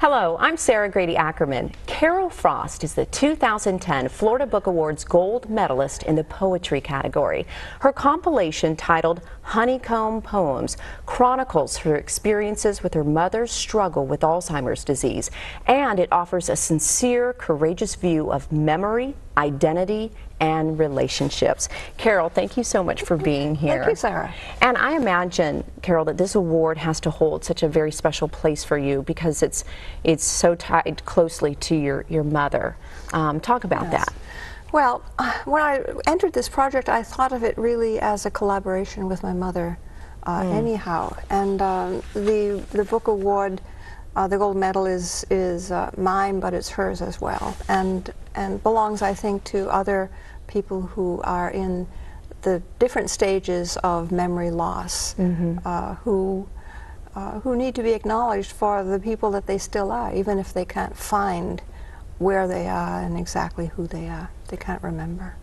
Hello, I'm Sarah Grady Ackerman. Carol Frost is the 2010 Florida Book Awards Gold Medalist in the Poetry category. Her compilation, titled Honeycomb Poems, chronicles her experiences with her mother's struggle with Alzheimer's disease, and it offers a sincere, courageous view of memory, identity, and relationships. Carol, thank you so much for being here. Thank you, Sarah. And I imagine, Carol, that this award has to hold such a very special place for you because it's so tied closely to your mother. Talk about that. Well, when I entered this project, I thought of it really as a collaboration with my mother anyhow. And the book award, the gold medal is mine, but it's hers as well, and belongs, I think, to other people who are in the different stages of memory loss, who need to be acknowledged for the people that they still are, even if they can't find where they are and exactly who they are. They can't remember.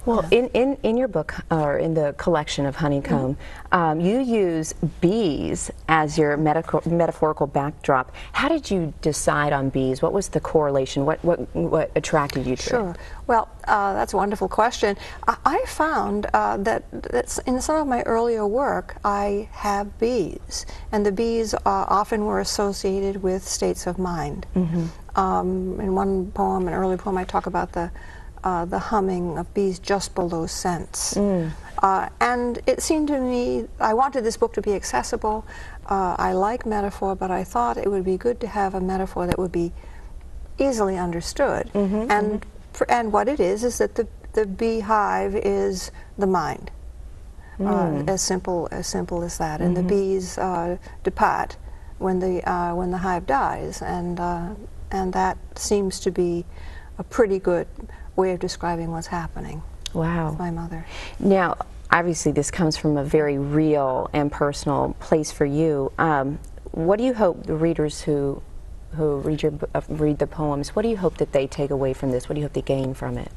Well, in your book, or in the collection of Honeycomb, you use bees as your metaphorical backdrop. How did you decide on bees? What was the correlation? What attracted you to it? Sure. Well, that's a wonderful question. I found that in some of my earlier work, I have bees, and the bees often were associated with states of mind. In one poem, an early poem, I talk about the humming of bees just below scents. And it seemed to me, I wanted this book to be accessible. I like metaphor, but I thought it would be good to have a metaphor that would be easily understood. And what it is that the beehive is the mind. As simple as that. And the bees depart when the hive dies, and that seems to be a pretty good way of describing what's happening. Wow. With my mother. Now, obviously this comes from a very real and personal place for you. What do you hope the readers who read the poems, what do you hope that they take away from this? What do you hope they gain from it?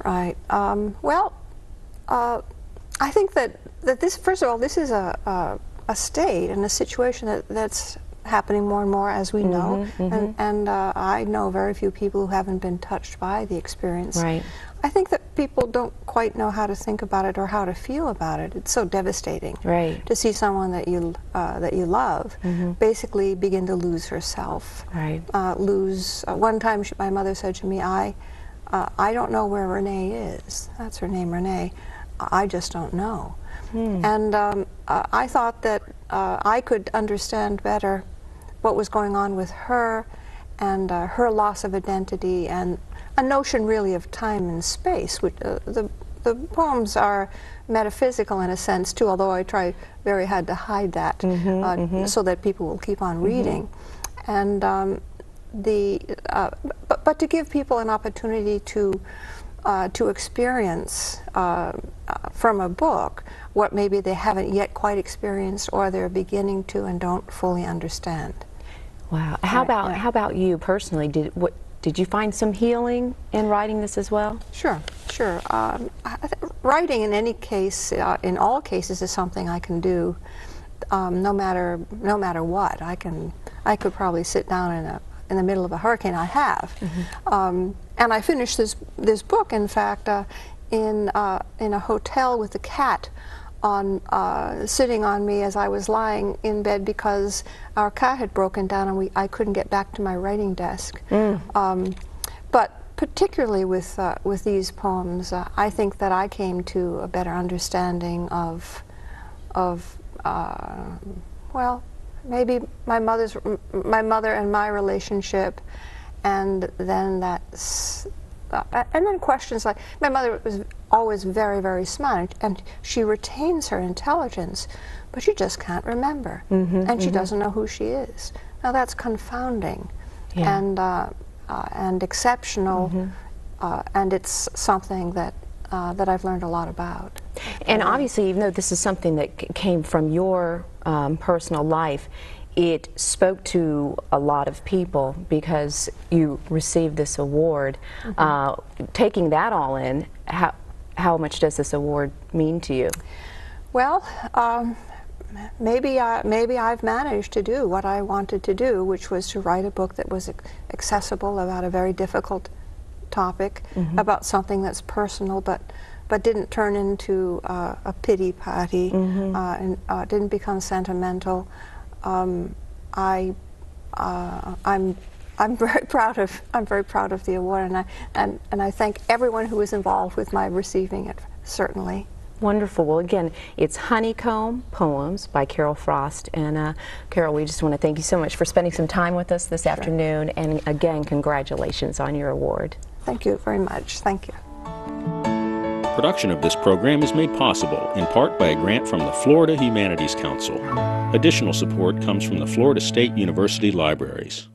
Right. Well, I think that this, first of all, this is a state and a situation that's happening more and more, as we know, and I know very few people who haven't been touched by the experience. Right. I think that people don't quite know how to think about it or how to feel about it. It's so devastating, right, to see someone that you love basically begin to lose herself. Right. One time, my mother said to me, "I don't know where Renee is." That's her name, Renee. I just don't know. And I thought that I could understand better what was going on with her and her loss of identity and a notion really of time and space. Which, the poems are metaphysical in a sense too, although I try very hard to hide that so that people will keep on reading. And but to give people an opportunity to experience from a book what maybe they haven't yet quite experienced, or they're beginning to and don't fully understand. Wow. How about you personally? Did you find some healing in writing this as well? Sure. Writing in any case, in all cases, is something I can do, no matter what. I could probably sit down in the middle of a hurricane. I have, and I finished this book, in fact, in a hotel with a cat sitting on me as I was lying in bed because our car had broken down and I couldn't get back to my writing desk. But particularly with these poems, I think that I came to a better understanding of well, maybe my mother and my relationship, and then questions like, my mother was always very, very smart, and she retains her intelligence, but she just can't remember, and she doesn't know who she is. Now that's confounding, and exceptional, and it's something that I've learned a lot about. And obviously, even though this is something that came from your personal life, it spoke to a lot of people because you received this award. Taking that all in, how much does this award mean to you? Well, maybe I've managed to do what I wanted to do, which was to write a book that was accessible about a very difficult topic, about something that's personal, but didn't turn into a pity party, and didn't become sentimental. I'm very proud of the award, and I thank everyone who was involved with my receiving it. Certainly. Wonderful. Well, again, it's Honeycomb Poems by Carol Frost. And Carol, we just want to thank you so much for spending some time with us this afternoon. And again, congratulations on your award. Thank you very much. Thank you. Production of this program is made possible in part by a grant from the Florida Humanities Council. Additional support comes from the Florida State University Libraries.